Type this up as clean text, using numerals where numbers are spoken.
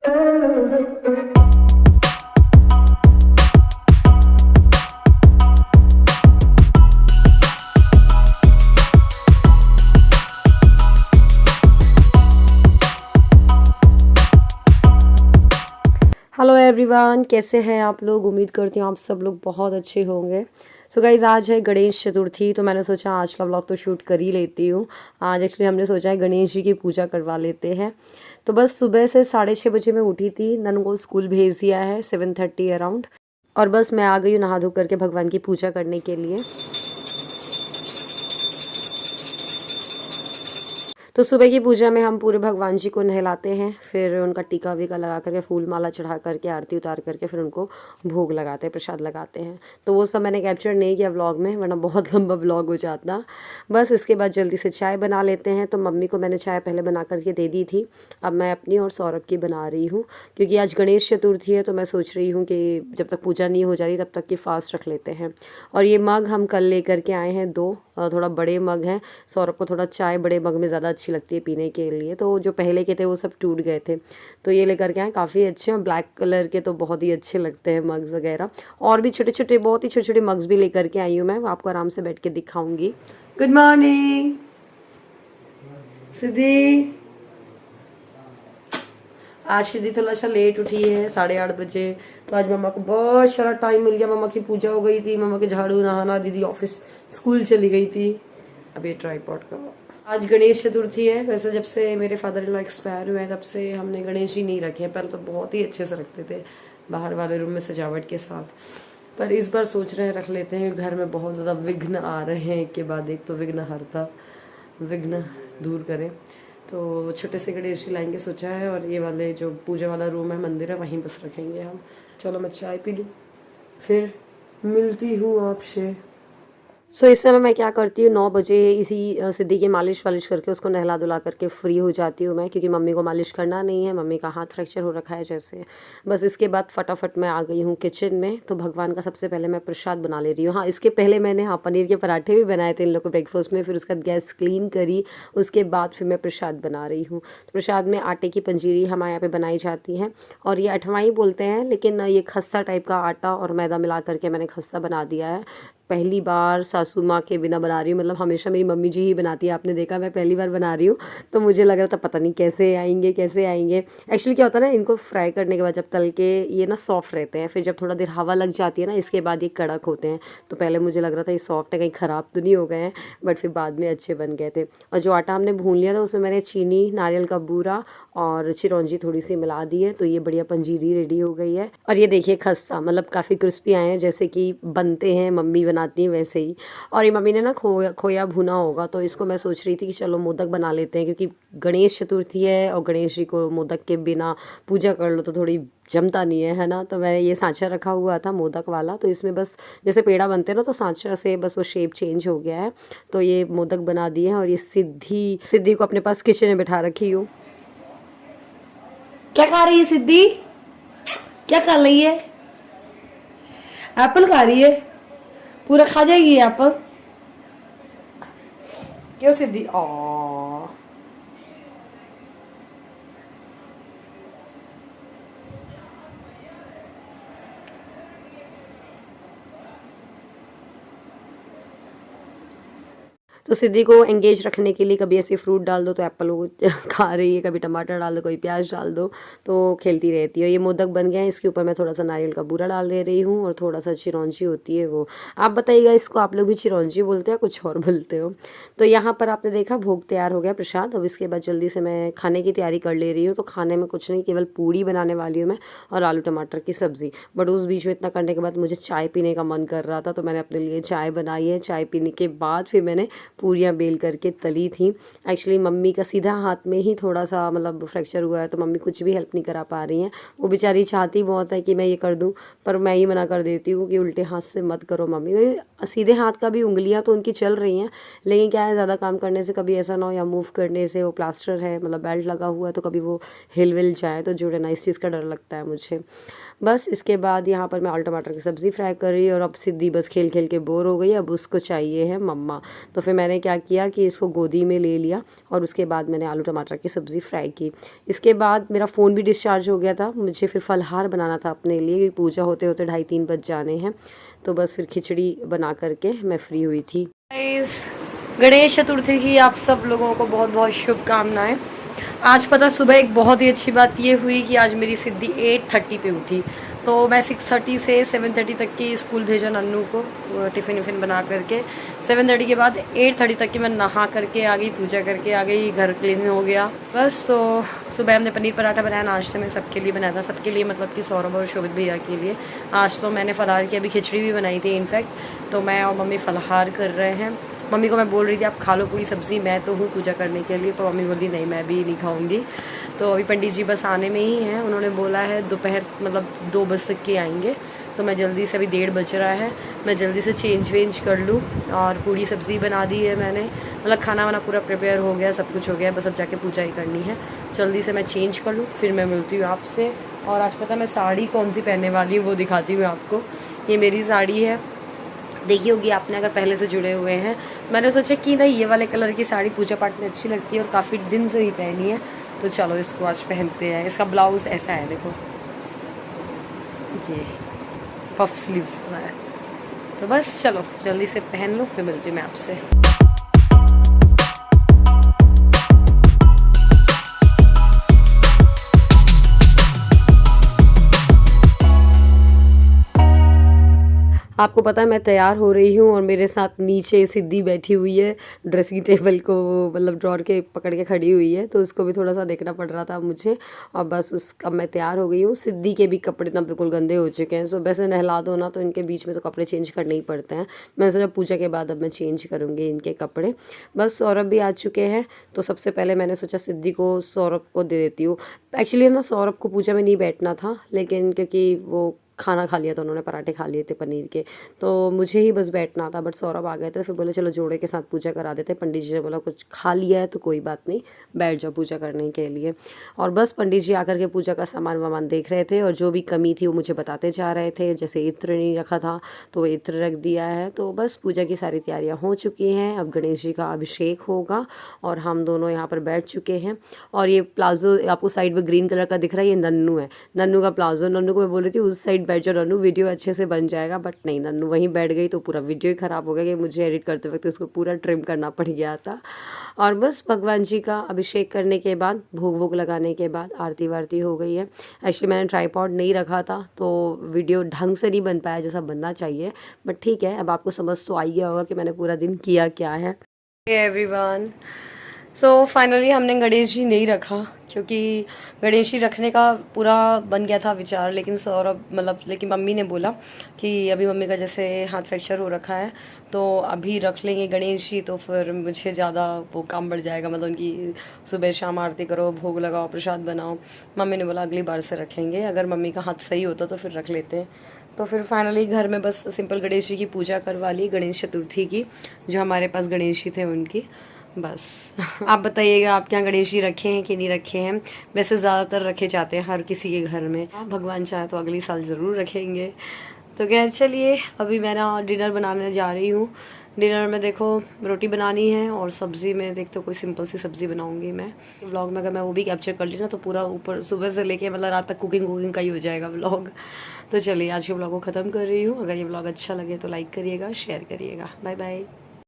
Hello everyone, कैसे हैं आप लोग। उम्मीद करती हूँ आप सब लोग बहुत अच्छे होंगे। सो गाइज़, आज है गणेश चतुर्थी, तो मैंने सोचा आज का व्लॉग तो शूट कर ही लेती हूँ। आज एक्चुअली हमने सोचा है गणेश जी की पूजा करवा लेते हैं। तो बस सुबह से 6:30 बजे मैं उठी थी। नन को स्कूल भेज दिया है 7:30 अराउंड, और बस मैं आ गई हूँ नहा धो करके भगवान की पूजा करने के लिए। तो सुबह की पूजा में हम पूरे भगवान जी को नहलाते हैं, फिर उनका टीका वीका लगा करके, फूल माला चढ़ा करके, आरती उतार करके फिर उनको भोग लगाते हैं, प्रसाद लगाते हैं। तो वो सब मैंने कैप्चर नहीं किया व्लॉग में, वरना बहुत लंबा व्लॉग हो जाता। बस इसके बाद जल्दी से चाय बना लेते हैं। तो मम्मी को मैंने चाय पहले बना करके दे दी थी, अब मैं अपनी और सौरभ की बना रही हूँ, क्योंकि आज गणेश चतुर्थी है। तो मैं सोच रही हूँ कि जब तक पूजा नहीं हो जाती तब तक की फास्ट रख लेते हैं। और ये मग हम कल लेकर के आए हैं, दो थोड़ा बड़े मग हैं। सौरभ को थोड़ा चाय बड़े मग में ज़्यादा अच्छी लगती है पीने के लिए, तो जो पहले के थे वो सब टूट गए थे, तो ये लेकर के आए। काफ़ी अच्छे हैं, ब्लैक कलर के, तो बहुत ही अच्छे लगते हैं मग्स वगैरह। और भी छोटे छोटे, बहुत ही छोटे छोटे मग्स भी लेकर के आई हूँ मैं, आपको आराम से बैठ के दिखाऊंगी। गुड मॉर्निंग सिद्धि। आज सिद्धि थोड़ा सा लेट उठी है, 8:30 बजे। तो आज मम्मा को बहुत सारा टाइम मिल गया। मम्मा की पूजा हो गई थी, मम्मा के झाड़ू नहाना, दीदी ऑफिस स्कूल चली गई थी। अब ये ट्राइपॉड का, आज गणेश चतुर्थी है। वैसे जब से मेरे फादर इन लॉ एक्सपायर हुए हैं तब से हमने गणेश जी नहीं रखे हैं। पहले तो बहुत ही अच्छे से रखते थे बाहर वाले रूम में सजावट के साथ, पर इस बार सोच रहे हैं रख लेते हैं। घर में बहुत ज़्यादा विघ्न आ रहे हैं, एक के बाद एक, तो विघ्नहर्ता विघ्न दूर करें। तो छोटे से गणेश जी लाएंगे सोचा है, और ये वाले जो पूजा वाला रूम है, मंदिर है, वहीं बस रखेंगे हम। चलो मैं चाय पी लूँ, फिर मिलती हूँ आपसे। सो इस समय मैं क्या करती हूँ, 9 बजे इसी सिद्धि की मालिश वालिश करके उसको नहला धुला करके फ्री हो जाती हूँ मैं, क्योंकि मम्मी को मालिश करना नहीं है। मम्मी का हाथ फ्रैक्चर हो रखा है जैसे। बस इसके बाद फटाफट मैं आ गई हूँ किचन में। तो भगवान का सबसे पहले मैं प्रसाद बना ले रही हूँ। हाँ, इसके पहले मैंने पनीर के पराठे भी बनाए थे इन लोग को ब्रेकफास्ट में, फिर उसका गैस क्लीन करी, उसके बाद फिर मैं प्रसाद बना रही हूँ। तो प्रसाद में आटे की पंजीरी हमारे यहाँ पे बनाई जाती है, और ये अठवाई बोलते हैं, लेकिन ये खस्ता टाइप का आटा और मैदा मिला करके मैंने खस्ता बना दिया है। पहली बार सासू माँ के बिना बना रही हूँ, मतलब हमेशा मेरी मम्मी जी ही बनाती है, आपने देखा, मैं पहली बार बना रही हूँ। तो मुझे लग रहा था पता नहीं कैसे आएंगे कैसे आएंगे। एक्चुअली क्या होता है ना, इनको फ्राई करने के बाद जब तल के ये ना सॉफ्ट रहते हैं, फिर जब थोड़ा देर हवा लग जाती है ना, इसके बाद ये कड़क होते हैं। तो पहले मुझे लग रहा था ये सॉफ्ट है, कहीं ख़राब तो नहीं हो गए हैं, बट फिर बाद में अच्छे बन गए थे। और जो आटा हमने भून लिया था उसमें मैंने चीनी, नारियल का बूरा और चिरौंजी थोड़ी सी मिला दी है, तो ये बढ़िया पंजीरी रेडी हो गई है। और ये देखिए खस्ता, मतलब काफ़ी क्रिस्पी आए हैं, जैसे कि बनते हैं, मम्मी बनाती हैं वैसे ही। और ये मम्मी ने ना खोया भुना होगा, तो इसको मैं सोच रही थी कि चलो मोदक बना लेते हैं, क्योंकि गणेश चतुर्थी है और गणेश जी को मोदक के बिना पूजा कर लो तो थोड़ी जमता नहीं है ना। तो मैंने ये सांचा रखा हुआ था मोदक वाला, तो इसमें बस जैसे पेड़ा बनते हैं ना, तो सांचा से बस वो शेप चेंज हो गया है। तो ये मोदक बना दिए हैं, और ये सिद्धि को अपने पास किचन में बिठा रखी हूँ। क्या खा रही है सिद्धि, क्या कर रही है? एप्पल खा रही है, पूरा खा जाएगी एप्पल। क्यों सिद्धि? तो सिद्धि को एंगेज रखने के लिए कभी ऐसे फ्रूट डाल दो तो एप्पल वो खा रही है, कभी टमाटर डाल दो, कोई प्याज डाल दो, तो खेलती रहती है। ये मोदक बन गया है, इसके ऊपर मैं थोड़ा सा नारियल का बूरा डाल दे रही हूँ, और थोड़ा सा चिरौंजी होती है वो, आप बताइएगा इसको आप लोग भी चिरौंजी बोलते हैं कुछ और बोलते हो। तो यहाँ पर आपने देखा भोग तैयार हो गया, प्रसाद। अब इसके बाद जल्दी से मैं खाने की तैयारी कर ले रही हूँ। तो खाने में कुछ नहीं, केवल पूड़ी बनाने वाली हूँ मैं, और आलू टमाटर की सब्ज़ी। बट उस बीच में इतना करने के बाद मुझे चाय पीने का मन कर रहा था, तो मैंने अपने लिए चाय बनाई है। चाय पीने के बाद फिर मैंने पूरियाँ बेल करके तली थी। एक्चुअली मम्मी का सीधा हाथ में ही थोड़ा सा मतलब फ्रैक्चर हुआ है, तो मम्मी कुछ भी हेल्प नहीं करा पा रही हैं। वो बेचारी चाहती बहुत है कि मैं ये कर दूं, पर मैं ही मना कर देती हूँ कि उल्टे हाथ से मत करो मम्मी। सीधे हाथ का भी उंगलियां तो उनकी चल रही हैं, लेकिन क्या है ज़्यादा काम करने से कभी ऐसा ना हो या मूव करने से, वो प्लास्टर है मतलब बेल्ट लगा हुआ है तो कभी वो हिल विल जाए तो जुड़े ना, इस चीज़ का डर लगता है मुझे। बस इसके बाद यहाँ पर मैं आलू टमाटर की सब्ज़ी फ्राई कर रही हूँ और अब सिद्धि बस खेल खेल के बोर हो गई, अब उसको चाहिए है मम्मा। तो फिर मैंने क्या किया कि इसको गोदी में ले लिया और उसके बाद मैंने आलू टमाटर की सब्ज़ी फ्राई की। इसके बाद मेरा फ़ोन भी डिस्चार्ज हो गया था, मुझे फिर फलहार बनाना था अपने लिए क्योंकि पूजा होते होते 2:30-3 बज जाने हैं। तो बस फिर खिचड़ी बना करके मैं फ्री हुई थी। गणेश चतुर्थी की आप सब लोगों को बहुत बहुत शुभकामनाएं। आज पता सुबह एक बहुत ही अच्छी बात ये हुई कि आज मेरी सिद्धि 8:30 पे उठी, तो मैं 6:30 से 7:30 तक की स्कूल भेजा नन्नू को टिफ़िन विफ़िन बना करके। 7:30 के बाद 8:30 तक की मैं नहा करके आ गई, पूजा करके आ गई, घर क्लीन हो गया बस। तो सुबह हमने पनीर पराठा बनाया नाश्ते में, सबके लिए बनाया था, सबके लिए मतलब कि सौरभ और शोभित भैया के लिए। आज तो मैंने फलाहार की, अभी खिचड़ी भी बनाई थी इनफैक्ट। तो मैं और मम्मी फलाहार कर रहे हैं। मम्मी को मैं बोल रही थी आप खा लो पूरी सब्ज़ी, मैं तो हूँ पूजा करने के लिए, तो मम्मी बोली नहीं मैं भी नहीं खाऊंगी। तो अभी पंडित जी बस आने में ही हैं, उन्होंने बोला है दोपहर मतलब 2 बजे तक के आएंगे। तो मैं जल्दी से, अभी 1:30 बज रहा है, मैं जल्दी से चेंज वेंज कर लूँ। और पूरी सब्ज़ी बना दी है मैंने, मतलब खाना वाना पूरा प्रिपेयर हो गया, सब कुछ हो गया, बस अब जाके पूजा ही करनी है। जल्दी से मैं चेंज कर लूँ, फिर मैं मिलती हूँ आपसे। और आज पता मैं साड़ी कौन सी पहनने वाली हूँ वो दिखाती हूँ आपको। ये मेरी साड़ी है, देखी होगी आपने अगर पहले से जुड़े हुए हैं। मैंने सोचा कि नहीं ये वाले कलर की साड़ी पूजा पाठ में अच्छी लगती है और काफ़ी दिन से ही पहनी है, तो चलो इसको आज पहनते हैं। इसका ब्लाउज़ ऐसा है, देखो ये पफ स्लीव्स वाला है। तो बस चलो जल्दी से पहन लो, फिर मिलती हूँ मैं आपसे। आपको पता है मैं तैयार हो रही हूँ और मेरे साथ नीचे सिद्धि बैठी हुई है, ड्रेसिंग टेबल को मतलब ड्रॉर के पकड़ के खड़ी हुई है, तो उसको भी थोड़ा सा देखना पड़ रहा था मुझे। और बस उसका मैं तैयार हो गई हूँ। सिद्धि के भी कपड़े ना बिल्कुल गंदे हो चुके हैं, सो वैसे नहला दो ना तो इनके बीच में तो कपड़े चेंज करने ही पड़ते हैं। मैंने सोचा पूजा के बाद अब मैं चेंज करूँगी इनके कपड़े। बस सौरभ भी आ चुके हैं, तो सबसे पहले मैंने सोचा सिद्धि को सौरभ को दे देती हूँ। एक्चुअली ना सौरभ को पूजा में नहीं बैठना था, लेकिन क्योंकि वो खाना खा लिया था, उन्होंने पराठे खा लिए थे पनीर के, तो मुझे ही बस बैठना था। बट सौरभ आ गए थे, फिर बोले चलो जोड़े के साथ पूजा करा देते। पंडित जी ने बोला कुछ खा लिया है तो कोई बात नहीं, बैठ जाओ पूजा करने के लिए। और बस पंडित जी आकर के पूजा का सामान वामान देख रहे थे और जो भी कमी थी वो मुझे बताते जा रहे थे। जैसे इत्र नहीं रखा था तो इत्र रख दिया है। तो बस पूजा की सारी तैयारियाँ हो चुकी हैं, अब गणेश जी का अभिषेक होगा और हम दोनों यहाँ पर बैठ चुके हैं। और ये प्लाजो आपको साइड में ग्रीन कलर का दिख रहा है, ये नन्नू है, नन्नू का प्लाजो। नन्नू को मैं बोल रही थी उस साइड बैठ जाओ नन्नू, वीडियो अच्छे से बन जाएगा, बट नहीं नन्नू वहीं बैठ गई तो पूरा वीडियो ही ख़राब हो गया कि मुझे एडिट करते वक्त उसको पूरा ट्रिम करना पड़ गया था। और बस भगवान जी का अभिषेक करने के बाद, भोग वोग लगाने के बाद आरती वारती हो गई है। एक्चुअली मैंने ट्राईपॉड नहीं रखा था तो वीडियो ढंग से नहीं बन पाया जैसा बनना चाहिए, बट ठीक है अब आपको समझ तो आ गया होगा कि मैंने पूरा दिन किया क्या है। एवरीवन, सो फाइनली हमने गणेश जी नहीं रखा क्योंकि गणेश जी रखने का पूरा बन गया था विचार, लेकिन सौरभ लेकिन मम्मी ने बोला कि अभी मम्मी का जैसे हाथ फ्रैक्चर हो रखा है तो अभी रख लेंगे गणेश जी, तो फिर मुझे ज़्यादा वो काम बढ़ जाएगा, मतलब उनकी सुबह शाम आरती करो, भोग लगाओ, प्रसाद बनाओ। मम्मी ने बोला अगली बार से रखेंगे, अगर मम्मी का हाथ सही होता तो फिर रख लेते हैं। तो फिर फाइनली घर में बस सिंपल गणेश जी की पूजा करवा ली, गणेश चतुर्थी की, जो हमारे पास गणेश जी थे उनकी, बस। आप बताइएगा आप क्या गणेश जी रखे हैं कि नहीं रखे हैं। वैसे ज़्यादातर रखे जाते हैं हर किसी के घर में, भगवान चाहे तो अगली साल ज़रूर रखेंगे। तो खैर चलिए अभी मैं ना डिनर बनाने जा रही हूँ। डिनर में देखो रोटी बनानी है और सब्ज़ी में देखते कोई सिंपल सी सब्ज़ी बनाऊंगी मैं। व्लॉग में अगर मैं वो भी कैप्चर कर ली ना तो पूरा ऊपर सुबह से लेके मतलब रात तक कुकिंग का ही हो जाएगा व्लॉग। तो चलिए आज के व्लॉग को ख़त्म कर रही हूँ। अगर ये व्लॉग अच्छा लगे तो लाइक करिएगा, शेयर करिएगा। Bye bye.